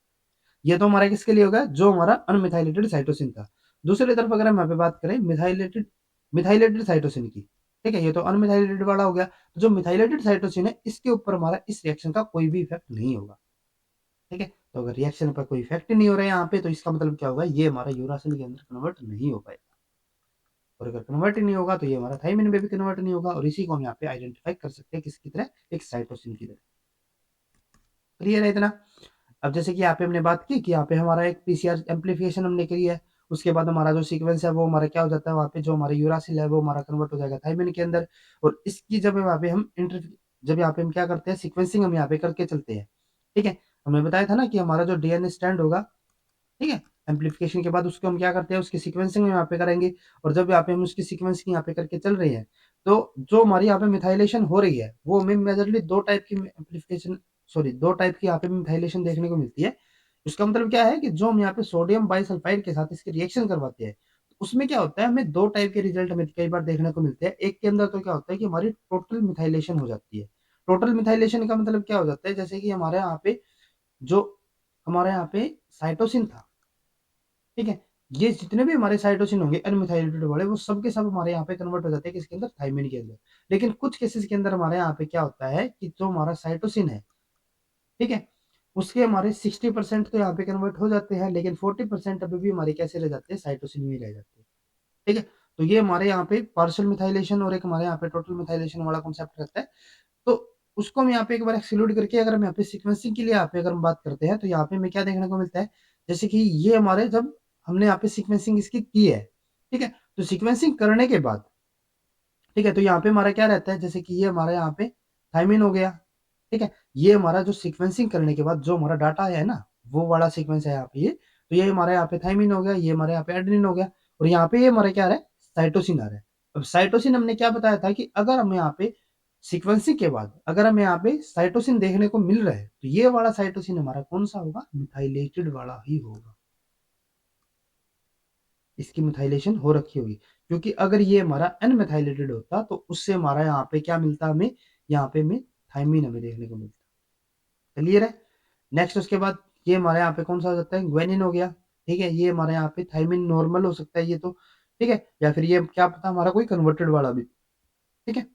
ये तो हमारा किसके लिए होगा, जो हमारा अनमिथाइलेटेड साइटोसिन था। दूसरी तरफ अगर हम यहाँ पे बात करें मिथाइलेटेड मिथाइलेटेड साइटोसिन की, ठीक है, ये तो अनमिथाइलेटेड वाला हो गया। तो जो मिथाइलेटेड साइटोसिन है, इसके ऊपर हमारा इस रिएक्शन का कोई भी इफेक्ट नहीं होगा। ठीक है। तो अगर रिएक्शन पर कोई इफेक्ट नहीं हो रहा है यहाँ पे, तो इसका मतलब क्या होगा, ये हमारा यूरासिल के अंदर कन्वर्ट नहीं हो पाएगा। और अगर कन्वर्ट ही नहीं होगा, तो ये हमारा थाइमिन में भी कन्वर्ट नहीं होगा, और इसी को हम यहाँ पे आइडेंटिफाई कर सकते हैं किसकी तरह, एक साइटोसिन की तरह। क्लियर है इतना। अब जैसे कि यहाँ पे हमने बात की कि यहाँ पे हमारा एक पीसीआर एम्प्लीफिकेशन हमने करी है, उसके बाद हमारा जो सीक्वेंस है, वो हमारा क्या हो जाता है, वहाँ पे जो हमारा यूरासिल है, वो हमारा कन्वर्ट हो जाएगा थाइमिन के अंदर। और इसकी जब यहाँ पे हम जब यहाँ पे हम क्या करते हैं, सीक्वेंसिंग हम यहाँ पे करके चलते हैं। ठीक है। हमने बताया था ना कि हमारा जो डीएनए स्टैंड होगा, ठीक है, एम्प्लीफिकेशन के बाद उसको हम क्या करते हैं, उसकी सीक्वेंसिंग यहाँ पे करेंगे। और जब यहाँ पे हम उसकी सीक्वेंसिंग यहाँ पे करके चल रहे हैं, तो जो हमारी यहाँ पे मिथाइलेशन हो रही है, वो हमें मेजरली दो टाइप की एम्प्लीफिकेशन, सॉरी दो टाइप की यहाँ पे मिथाइलेशन देखने को मिलती है। इसका मतलब क्या है कि जो हम यहाँ पे सोडियम बाइसल्फाइड के साथ इसके रिएक्शन करवाते हैं, तो उसमें क्या होता है, हमें दो टाइप के रिजल्ट हमें कई बार देखने को मिलते हैं। एक के अंदर तो क्या होता है कि हमारी टोटल मिथाइलेशन हो जाती है। टोटल मिथाइलेशन का मतलब क्या हो जाता है, जैसे कि हमारे यहाँ पे जो हमारे यहाँ पे साइटोसिन था, ठीक है, ये जितने भी हमारे साइटोसिन होंगे अनमिथाइलेटेड वाले, वो सब के सब हमारे यहाँ पे कन्वर्ट हो जाते हैं किसके अंदर, थाइमिन के अंदर। लेकिन कुछ केसेस के अंदर हमारे यहाँ पे क्या होता है कि जो हमारा साइटोसिन है, ठीक है, उसके हमारे 60% तो यहाँ पे कन्वर्ट हो जाते हैं, लेकिन 40% अभी भी हमारे कैसे रह जाते हैं, साइटोसिन में ही रह जाते हैं। ठीक है। तो ये हमारे यहाँ पे पार्शियल मिथाइलेशन और एक हमारे यहाँ पे टोटल मिथाइलेशन वाला कॉन्सेप्ट रहता है। तो उसको हम यहाँ पे एक बार एक्सक्लूड करके, अगर हम यहाँ पे सीक्वेंसिंग के लिए यहाँ पे अगर हम बात करते हैं, तो यहाँ पे हमें क्या देखने को मिलता है, जैसे कि ये हमारे जब हमने यहाँ पे सीक्वेंसिंग इसकी की है, ठीक है, तो सीक्वेंसिंग करने के बाद, ठीक है, तो यहाँ पे हमारा क्या रहता है, जैसे कि ये हमारा यहाँ पे थायमिन हो गया, ठीक है, ये हमारा जो सीक्वेंसिंग करने के बाद जो हमारा डाटा आया है ना, वो वाला सीक्वेंस है यहाँ पे ये, तो ये हमारे यहाँ पे थायमिन हो गया, ये हमारे यहाँ पे एडेनिन हो गया, और यहाँ पे ये हमारा क्या आ रहा है, साइटोसिन आ रहा है। अब साइटोसिन हमने क्या बताया था कि अगर हम यहाँ पे सीक्वेंसिंग के बाद अगर हमें यहाँ पे साइटोसिन देखने को मिल रहा है, तो ये वाला साइटोसिन हमारा कौन सा होगा, मिथाइलेटेड वाला ही होगा, इसकी मिथाइलेशन हो रखी होगी, क्योंकि अगर ये हमारा अनमिथाइलेटेड होता तो उससे हमारा यहाँ पे क्या मिलता हमें, यहाँ पे हमें थायमीन हमें देखने को मिलता। क्लियर है। नेक्स्ट उसके बाद ये हमारे यहाँ पे कौन सा हो जाता है, ग्वेनिन हो गया, ठीक है, ये हमारे यहाँ पे थायमीन नॉर्मल हो सकता है ये तो, ठीक है, या फिर ये क्या पता हमारा कोई कन्वर्टेड वाला भी, ठीक है,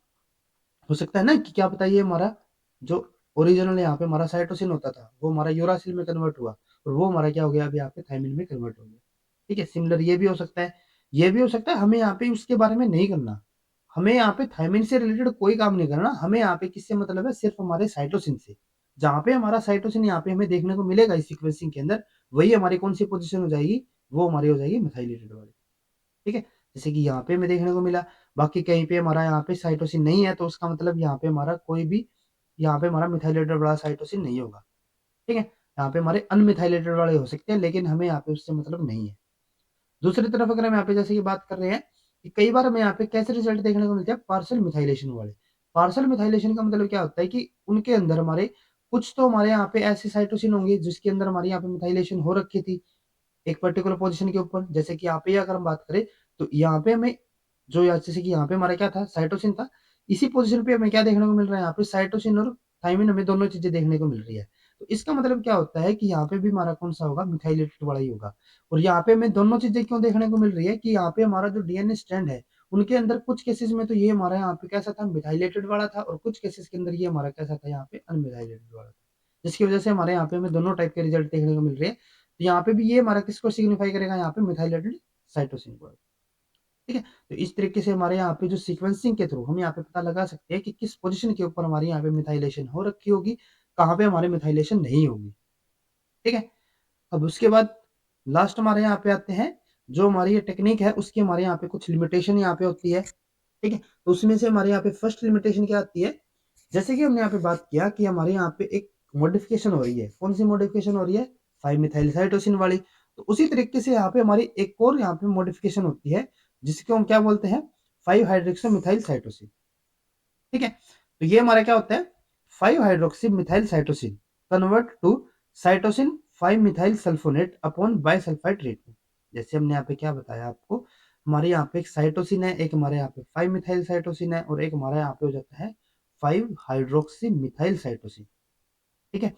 हो सकता है ना कि क्या पता ये हमारा जो ओरिजिनल यहाँ पे हमारा साइटोसिन होता था वो हमारा यूरासिल में कन्वर्ट हुआ और वो हमारा क्या हो गया, अभी यहाँ पे थायमिन में कन्वर्ट हो गया, ठीक है, सिमिलर ये भी हो सकता है, ये भी हो सकता है, हमें यहाँ पे उसके बारे में नहीं करना, हमें यहाँ पे थायमिन से रिलेटेड कोई काम नहीं करना, हमें यहाँ पे किससे मतलब है, सिर्फ हमारे साइटोसिन से, जहाँ पे हमारा साइटोसिन यहाँ पे हमें देखने को मिलेगा इस सीक्वेंसिंग के अंदर, वही हमारी कौन सी पोजीशन हो जाएगी, वो हमारी हो जाएगी मिथाइलेटेड वाली, ठीक है, जैसे कि यहाँ पे हमें देखने को मिला, बाकी कहीं पे हमारा यहाँ पे साइटोसिन नहीं है, तो उसका मतलब यहाँ पे हमारा कोई भी, यहाँ पे हमारा मिथाइलेटेड वाला साइटोसिन नहीं होगा, ठीक है, यहाँ पे हमारे अनमिथाइलेटेड वाले हो सकते हैं, लेकिन हमें यहाँ पे उससे मतलब नहीं है। दूसरी तरफ अगर हम यहाँ पे जैसे कि बात कर रहे हैं कि कई बार हमें यहाँ पे कैसे रिजल्ट देखने को मिलते हैं, पार्शियल मिथाइलेशन वाले। पार्शियल मिथाइलेशन का मतलब क्या होता है कि उनके अंदर हमारे कुछ तो हमारे यहाँ पे ऐसे साइटोसिन होंगे जिसके अंदर हमारी यहाँ पे मिथाइलेशन हो रखी थी एक पर्टिकुलर पोजीशन के ऊपर, जैसे कि यहाँ पे अगर हम बात करें तो यहाँ पे हमें जो जैसे कि यहाँ पे हमारा क्या था, साइटोसिन था, इसी पोजीशन पे हमें क्या देखने को मिल रहा है, यहाँ पे साइटोसिन और थायमिन हमें दोनों चीजें देखने को मिल रही है। तो इसका मतलब क्या होता है कि यहाँ पे भी हमारा कौन सा होगा, मिथाइलेटेड वाला ही होगा। और यहाँ पे हमें दोनों चीजें क्यों देखने को मिल रही है कि यहाँ पे हमारा जो डीएनए स्ट्रैंड है उनके अंदर कुछ केसेस में तो ये हमारा यहाँ पे कैसा था, मिथाइलेटेड वाला था, और कुछ केसेस के अंदर ये हमारा कैसा था, यहाँ पे अनमिथाइलेटेड वाला था, जिसकी वजह से हमारे यहाँ पे हमें दोनों टाइप के रिजल्ट देखने को मिल रहे हैं। तो यहाँ पे भी ये हमारा किसको सिग्निफाई करेगा, यहाँ पे मिथाइलेटेड साइटोसिन को, ठीक है। तो इस तरीके से हमारे यहाँ पे जो सीक्वेंसिंग के थ्रू हम यहाँ पे पता लगा सकते हैं कि किस पोजीशन के ऊपर हमारी यहाँ पे मिथाइलेशन हो रखी होगी, कहाँ पे हमारे मिथाइलेशन नहीं होगी, ठीक है। अब उसके बाद लास्ट हमारे यहाँ पे आते हैं, जो हमारी ये टेक्निक है उसकी हमारे यहाँ पे कुछ लिमिटेशन यहाँ पे होती है, ठीक है। तो उसमें से हमारे यहाँ पे फर्स्ट लिमिटेशन क्या आती है, जैसे कि हमने यहाँ पे बात किया कि हमारे यहाँ पे एक मॉडिफिकेशन हो रही है, कौन सी मॉडिफिकेशन हो रही है, 5 मिथाइल साइटोसिन वाली। तो उसी तरीके से यहाँ पे हमारी एक और यहाँ पे मॉडिफिकेशन होती है जिसको हम क्या बोलते हैं, 5 हाइड्रोक्सी मिथाइल साइटोसिन, ठीक है। तो ये हमारा क्या होता है, 5 hydroxy methyl cytosine convert to cytosine 5 methyl sulfonate upon bisulfide treatment. जैसे हमने यहाँ पे क्या बताया आपको, हमारे यहाँ पे एक साइटोसिन है, एक हमारे यहाँ पे 5 मिथाइल साइटोसिन है, और एक हमारा यहाँ पे हो जाता है 5 हाइड्रोक्सी मिथाइल साइटोसिन, ठीक है।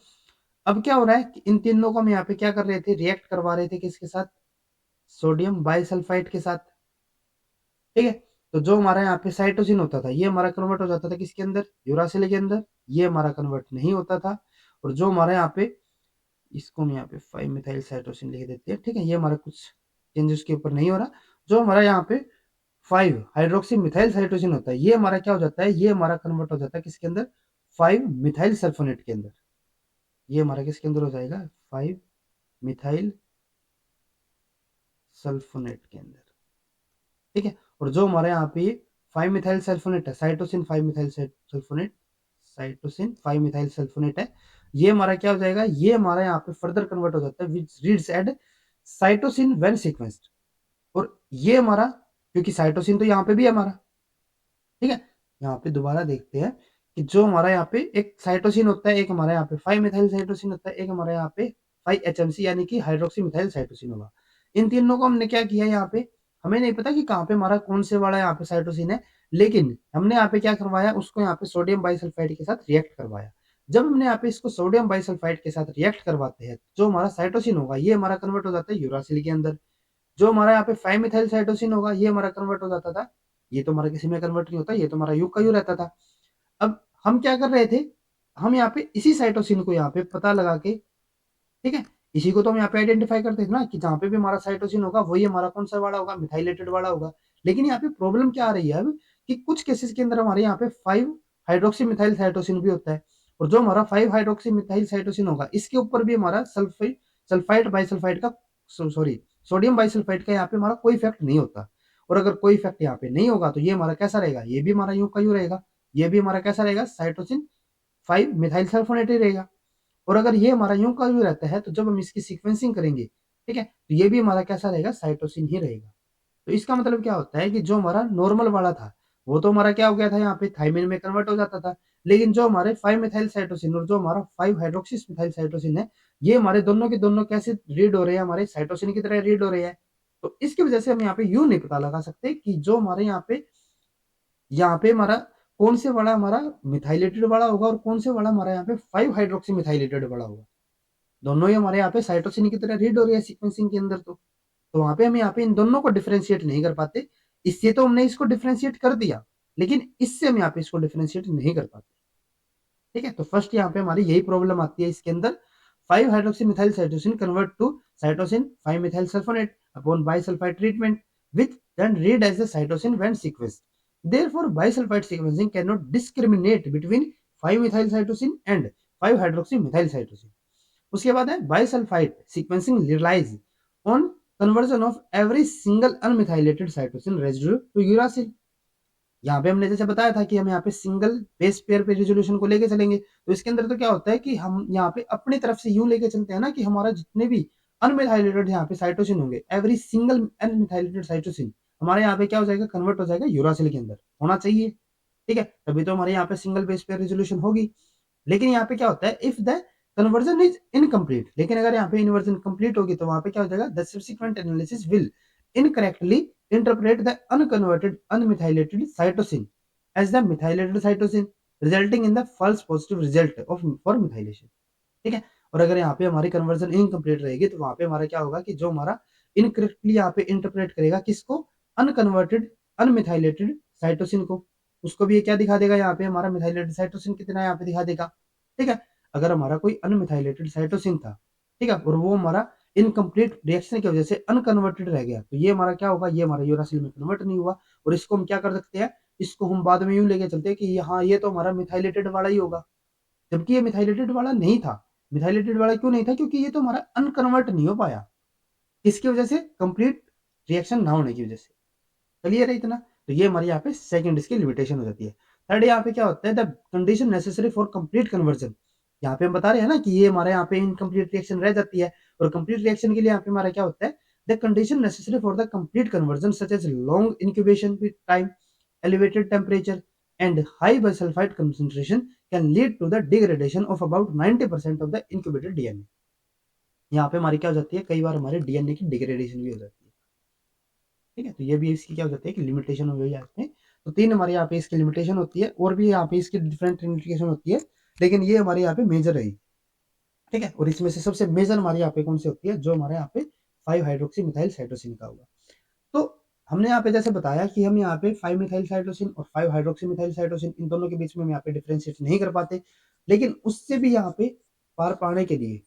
अब क्या हो रहा है कि इन तीनों को हम यहाँ पे क्या कर रहे थे, रिएक्ट करवा रहे थे किसके साथ, सोडियम बाइसल्फाइड के साथ, ठीक है। तो जो हमारा यहाँ पे साइटोसिन होता था ये हमारा कन्वर्ट हो जाता था किसके अंदर, यूरासिल के अंदर, ये हमारा कन्वर्ट नहीं होता था। और जो हमारे यहाँ पे, इसको हम यहाँ पे 5 मिथाइल साइटोसिन लिख देते हैं, ठीक है, ये हमारा कुछ चेंजेस के ऊपर नहीं हो रहा। जो हमारा यहाँ पे 5 हाइड्रोक्सी मिथाइल साइटोसिन होता है ये हमारा क्या हो जाता है, ये हमारा कन्वर्ट हो जाता है किसके अंदर, 5 मिथाइल सल्फोनेट के अंदर। ये हमारा किसके अंदर हो जाएगा, 5 मिथाइल सल्फोनेट के अंदर, ठीक है। और जो हमारे यहाँ पे 5 मिथाइल सल्फोनेट है, cytosine 5 methyl sulfonate, cytosine 5 methyl sulfonate है, ये हमारा क्या हो जाएगा, ये हमारा यहाँ पे फर्दर कन्वर्ट हो जाता है which reads at cytosine when sequenced. और ये हमारा, क्योंकि साइटोसिन तो यहाँ पे भी है हमारा, ठीक है, यहाँ पे दोबारा देखते हैं कि जो हमारा यहाँ पे एक साइटोसिन होता है, एक हमारा यहाँ पे 5 मिथाइल साइटोसिन होता है, एक हमारे यहाँ पे 5 एचएमसी यानी कि हाइड्रोक्सी मिथाइल साइटोसिन होगा। इन तीनों को हमने क्या किया यहाँ पे, हमें नहीं पता कि कहाँ पे हमारा कौन से वाला यहाँ पे साइटोसिन है, लेकिन हमने यहाँ पे क्या करवाया, उसको यहाँ पे सोडियम बाइसल्फाइड के साथ रिएक्ट करवाया। जब हमने यहाँ पे इसको सोडियम बाइसल्फाइड के साथ रिएक्ट करवाते हैं, जो हमारा साइटोसिन होगा ये हमारा कन्वर्ट हो जाता है यूरासिल के अंदर। जो हमारा यहाँ पे 5 मिथाइल साइटोसिन होगा ये हमारा कन्वर्ट हो जाता था, ये तो हमारा किसी में कन्वर्ट नहीं होता, ये तो हमारा यू का यू रहता था। अब हम क्या कर रहे थे, हम यहाँ पे इसी साइटोसिन को यहाँ पे पता लगा के, ठीक है, इसी को तो हम यहाँ पे आइडेंटिफाई करते थे ना कि जहाँ पे भी हमारा साइटोसिन होगा वही हमारा कौन सा वाला होगा, मिथाइलेटेड वाला होगा। लेकिन यहाँ पे प्रॉब्लम क्या आ रही है अब कि कुछ केसेस के अंदर हमारे यहाँ पे 5 हाइड्रोक्सी मिथाइल साइटोसिन भी होता है, और जो हमारा 5 हाइड्रोक्सी मिथाइल साइटोसिन होगा इसके ऊपर भी हमारा सल्फाइड बाइसल्फाइड का, सॉरी, सोडियम बाइसल्फाइड का यहाँ पे हमारा कोई इफेक्ट नहीं होता। और अगर कोई इफेक्ट यहाँ पे नहीं होगा तो ये हमारा कैसा रहेगा, ये भी हमारा यूं का यूं रहेगा, ये भी हमारा कैसा रहेगा, साइटोसिन 5 मिथाइल सल्फोनेट ही रहेगा। और अगर ये हमारा यूं का यूं रहता है तो जब हम इसकी सीक्वेंसिंग करेंगे, ठीक है, तो ये भी हमारा कैसा रहेगा, साइटोसिन ही रहेगा। तो इसका मतलब क्या होता है कि जो हमारा नॉर्मल वाला था वो तो हमारा क्या हो गया था, यहाँ पे थाइमिन में कन्वर्ट हो जाता था। लेकिन जो हमारे 5 मिथाइल साइटोसिन और जो हमारा 5 हाइड्रोक्सिस मिथाइल साइटोसिन है, ये हमारे दोनों के दोनों कैसे रीड हो रहे हैं, हमारे साइटोसिन की तरह रीड हो रहे हैं। तो इसकी वजह से हम यहाँ पे यूं नहीं पता लगा सकते कि जो हमारे यहाँ पे हमारा कौन से वाला हमारा मिथाइलेटेड वाला होगा और कौन से वाला हमारा यहाँ पे 5 हाइड्रोक्सी मिथाइलेटेड वाला होगा। दोनों ही हमारे यहाँ पे साइटोसिन की तरह रीड हो रही है सीक्वेंसिंग के अंदर। तो वहां पे हम यहाँ पे इन दोनों को डिफरेंशिएट नहीं कर पाते। इससे तो हमने इसको डिफरेंशिएट कर दिया, लेकिन इससे हम यहाँ पे इसको डिफरेंशिएट नहीं कर पाते। ठीक है, तो फर्स्ट यहाँ पे हमारी यही प्रॉब्लम आती है इसके अंदर। 5 hydroxy methyl cytosine convert to cytosine 5 methyl sulfonate upon bisulfide treatment which then read as a cytosine when sequenced. Therefore, bisulfite sequencing cannot discriminate between 5-methyl cytosine and 5-hydroxymethyl cytosine. उसके बाद है bisulfide sequencing relies on conversion of every single unmethylated cytosine residue to uracil. यहाँ पे हमने जैसे बताया था कि हम यहाँ पे सिंगल बेस पेयर पे रेजोल्यूशन को लेके चलेंगे, तो इसके अंदर तो क्या होता है कि हम यहाँ पे अपनी तरफ से यूं लेके चलते हैं ना कि हमारा जितने भी अनमिथाइलेटेड यहाँ पे साइटोसिन होंगे, एवरी सिंगल अनमिथाइलेटेड साइटोसिन हमारे यहाँ पे क्या हो जाएगा, कन्वर्ट हो जाएगा यूरासिल के अंदर, होना चाहिए। ठीक है, तभी तो हमारे यहाँ पे सिंगल बेस पेयर रेजोल्यूशन होगी। लेकिन यहाँ पे क्या होता है, if the conversion is incomplete, लेकिन अगर यहाँ पे इन्वर्जन कंप्लीट होगी तो वहां पे क्या हो जाएगा, the subsequent analysis will incorrectly interpret the unconverted unmethylated cytosine as the methylated cytosine resulting in the false positive result of for methylation। ठीक है, और अगर यहाँ पे हमारी कन्वर्जन इनकम्प्लीट रहेगी तो वहां पे हमारा क्या होगा कि जो हमारा इनकरेक्टली यहाँ पे इंटरप्रेट करेगा किसको, अनकन्वर्टेड अनमिथाइलेटेड साइटोसिन को, उसको भी ये क्या दिखा देगा, यहाँ पे हमारा मिथाइलेटेड साइटोसिन कितना यहाँ पे दिखा देगा। ठीक है, अगर हमारा कोई अनमिथाइलेटेड साइटोसिन था, ठीक है, और वो हमारा इनकम्प्लीट रिएक्शन की वजह से अनकन्वर्टेड रह गया, तो ये हमारा क्या होगा, ये हमारा यूरासिल में कन्वर्ट नहीं हुआ। और इसको हम क्या कर सकते हैं, इसको हम बाद में यूं लेके चलते हैं कि हाँ ये तो हमारा मिथाइलेटेड वाला ही होगा, जबकि ये मिथाइलेटेड वाला नहीं था। मिथाइलेटेड वाला क्यों नहीं था, क्योंकि ये तो हमारा अनकन्वर्ट नहीं हो पाया, किसकी वजह से, कंप्लीट रिएक्शन ना होने की वजह से। क्लियर है इतना, तो ये हमारे यहाँ पे सेकंड इसकी लिमिटेशन हो जाती है। थर्ड यहाँ पे क्या होता है, the condition necessary for complete conversion. यहाँ पे हम बता रहे हैं ना कि ये हमारे यहाँ पे इनकम्प्लीट रिएक्शन रह जाती है, और कंप्लीट रिएक्शन के लिए यहाँ पे हमारा क्या होता है, the condition necessary for the complete conversion such as long incubation time, elevated temperature and high bisulfite concentration can lead to the degradation of about 90% of the incubated DNA। यहाँ पे हमारी क्या हो जाती है, कई बार हमारे डीएनए की डिग्रेडेशन भी हो जाती है। ठीक है, तो ये भी इसकी क्या हो जाती है कि लिमिटेशन हो जाती है। तो तीन हमारे यहाँ पे इसकी लिमिटेशन होती है, और भी यहाँ पे इसकी डिफरेंट लिमिटेशन होती है, लेकिन ये हमारे यहाँ पे मेजर है। ठीक है, और इसमें से सबसे मेजर हमारे यहाँ पे कौन सी होती है, जो हमारे यहाँ पे 5 हाइड्रोक्सी मिथाइल साइटोसिन का होगा। तो हमने यहाँ पे जैसे बताया कि हम यहाँ पे 5 मिथाइल साइटोसिन और 5 हाइड्रोक्सी मिथाइल साइटोसिन इन दोनों के बीच में हम यहाँ पे डिफरेंशिएट नहीं कर पाते, लेकिन उससे भी यहाँ पे पार पाने के लिए,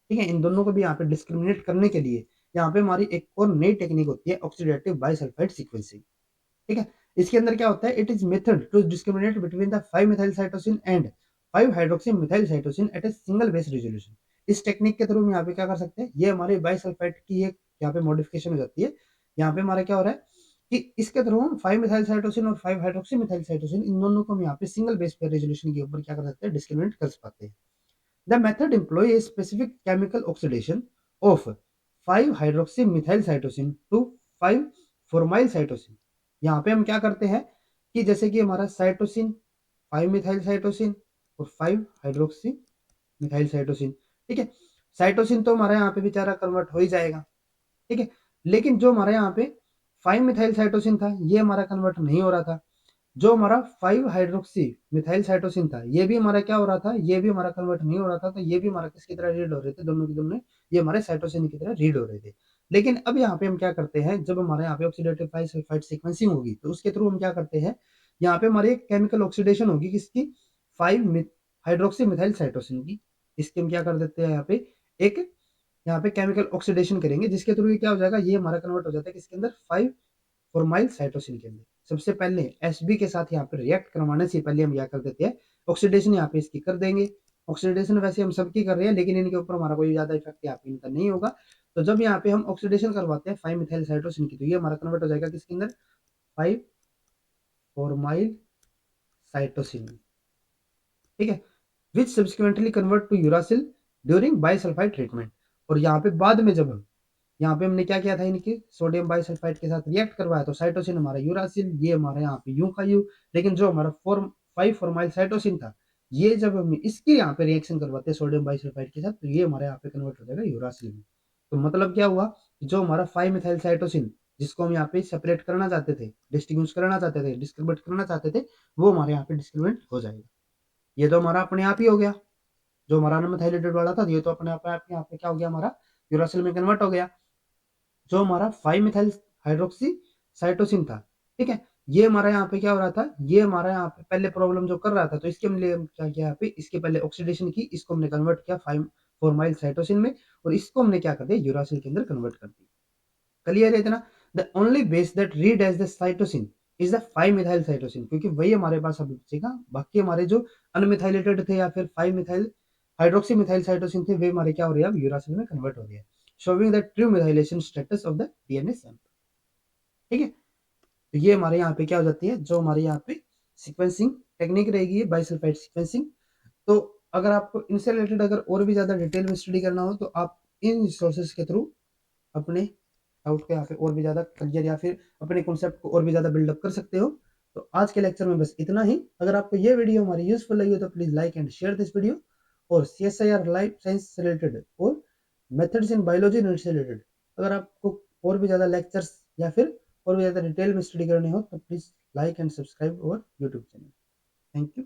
ठीक है, इन दोनों को भी यहाँ पे डिस्क्रिमिनेट करने के लिए यहाँ पे हमारी एक और नई टेक्निक होती है, ऑक्सीडेटिव बाइसल्फाइड सीक्वेंसिंग। ठीक है, इसके अंदर क्या होता है, it is method to discriminate between the 5 methyl cytosine and 5 hydroxy methyl cytosine at a single base resolution. इस टेक्निक के थ्रू हम यहाँ पे क्या कर सकते हैं, ये हमारे बाइसल्फाइड की एक यहाँ पे मॉडिफिकेशन हो जाती है। यहाँ पे हमारा क्या हो रहा है कि इसके थ्रू हम 5 मिथाइल साइटोसिन और 5 हाइड्रोक्सी मिथाइल साइटोसिन इन दोनों को हम यहाँ पे सिंगल बेस पे रेजोल्यूशन के ऊपर क्या कर सकते हैं, डिस्क्रिमिनेट कर पाते हैं। The method employs a specific chemical oxidation of 5-hydroxymethyl cytosine to 5-formyl cytosine। यहाँ पे हम क्या करते हैं कि जैसे कि हमारा साइटोसिन 5 मिथाइल साइटोसिन और 5 हाइड्रोक्सी मिथाइल साइटोसिन, ठीक है, साइटोसिन तो हमारा यहाँ पे बेचारा कन्वर्ट हो ही जाएगा। ठीक है, लेकिन जो हमारे यहाँ पे 5 मिथाइल साइटोसिन था ये हमारा कन्वर्ट नहीं हो रहा था, जो हमारा 5 हाइड्रोक्सी मिथाइल साइटोसिन था ये भी हमारा क्या हो रहा था, ये भी हमारा कन्वर्ट नहीं हो रहा था, तो ये भी हमारा किसकी तरह रीड हो रहे थे, दोनों के दोनों ये हमारे साइटोसिन की तरह रीड हो रहे थे। लेकिन अब यहाँ पे हम क्या करते हैं, जब हमारे यहाँ पे ऑक्सीडेटिव बाइसल्फाइड सीक्वेंसिंग होगी तो उसके थ्रू हम क्या करते हैं, यहाँ पे हमारी एक केमिकल ऑक्सीडेशन होगी किसकी, 5 हाइड्रोक्सी मिथाइल साइटोसिन की। इसके हम क्या कर देते हैं, यहाँ पे एक यहाँ पे केमिकल ऑक्सीडेशन करेंगे जिसके थ्रू ये क्या हो जाएगा, ये हमारा कन्वर्ट हो जाता है किसके अंदर, 5 फॉर्माइल साइटोसिन के अंदर। सबसे पहले एसबी के साथ यहाँ पे रिएक्ट करवाने से पहले हम क्या कर देते हैं, ऑक्सीडेशन यहाँ पे इसकी कर देंगे। ऑक्सीडेशन वैसे हम सबकी कर रहे हैं, लेकिन इनके ऊपर हमारा कोई ज्यादा इफेक्ट यहाँ पे इनका नहीं होगा। तो जब यहाँ पे हम ऑक्सीडेशन करवाते हैं 5 मिथाइल साइटोसिन की, तो ये हमारा कन्वर्ट हो जाएगा किसके अंदर, 5 फॉर्माइल साइटोसिन, ठीक है, which subsequently convert to uracil during bisulfite treatment. और यहाँ पे बाद में जब यहाँ पे हमने क्या किया था, इनके सोडियम बाइसल्फाइड के साथ रिएक्ट करवाया तो साइटोसिन हमारा यूरासिल, ये हमारा यहाँ पे यू का यू, लेकिन जो हमारा फॉर्म 5 फॉर्माइल साइटोसिन था, ये जब हम इसकी यहाँ पे रिएक्शन करवाते हैं सोडियम बाइसल्फाइड के साथ तो ये हमारे यहाँ पे कन्वर्ट हो जाएगा यूरासिल में। तो मतलब क्या हुआ, जो हमारा 5 मिथाइल साइटोसिन जिसको हम यहाँ पे सेपरेट करना चाहते थे, डिस्टिंग्विश करना चाहते थे, डिस्क्रिमिनेट करना चाहते थे, वो हमारे यहाँ पे डिस्क्रिमिनेट हो जाएगा। ये तो हमारा अपने आप ही हो गया, जो हमारा अनमिथाइलेटेड वाला था ये तो अपने आप यहाँ पे क्या हो गया, हमारा यूरासिल में कन्वर्ट हो गया। जो हमारा 5 मिथाइल हाइड्रोक्सी साइटोसिन था, ठीक है, ये हमारा यहाँ पे क्या हो रहा था, ये हमारा यहाँ पे पहले प्रॉब्लम जो कर रहा था, तो इसके लिए क्या किया यहाँ पे, इसके पहले ऑक्सीडेशन की, इसको हमने कन्वर्ट किया 5 फॉर्माइल साइटोसिन में, और इसको हमने क्या कर दिया, यूरासिल के अंदर कन्वर्ट कर दिया। क्लियर है इतना? The only base that read as the cytosine is the 5 methyl cytosine, क्योंकि वही हमारे पास अभी बचेगा, बाकी हमारे जो अनमिथाइलेटेड थे या फिर 5 मिथाइल हाइड्रोक्सी मिथाइल साइटोसिन थे, वे हमारे क्या हो रहे हैं, अब यूरासिल में कन्वर्ट हो रहे हैं, showing the true methylation status of the DNA sample, ठीक है। तो ये हमारे यहाँ पे क्या हो जाती है, जो हमारे यहाँ पे सीक्वेंसिंग टेक्निक रहेगी बाइसल्फाइड सीक्वेंसिंग। तो अगर आपको इनसे रिलेटेड अगर और भी ज्यादा डिटेल में स्टडी करना हो तो आप इन रिसोर्सेज के थ्रू अपने डाउट को यहाँ पे और भी ज्यादा क्लियर या फिर अपने कॉन्सेप्ट को और भी ज्यादा बिल्डअप कर सकते हो। तो आज के लेक्चर में बस इतना ही। अगर आपको ये वीडियो हमारी यूजफुल लगी हो तो please like and share this video. और CSIR लाइफ साइंस से रिलेटेड और मेथड्स इन बायोलॉजी से रिलेटेड अगर आपको और भी ज्यादा लेक्चर्स या फिर और भी ज्यादा डिटेल में स्टडी करनी हो तो please like and subscribe our YouTube channel. Thank you.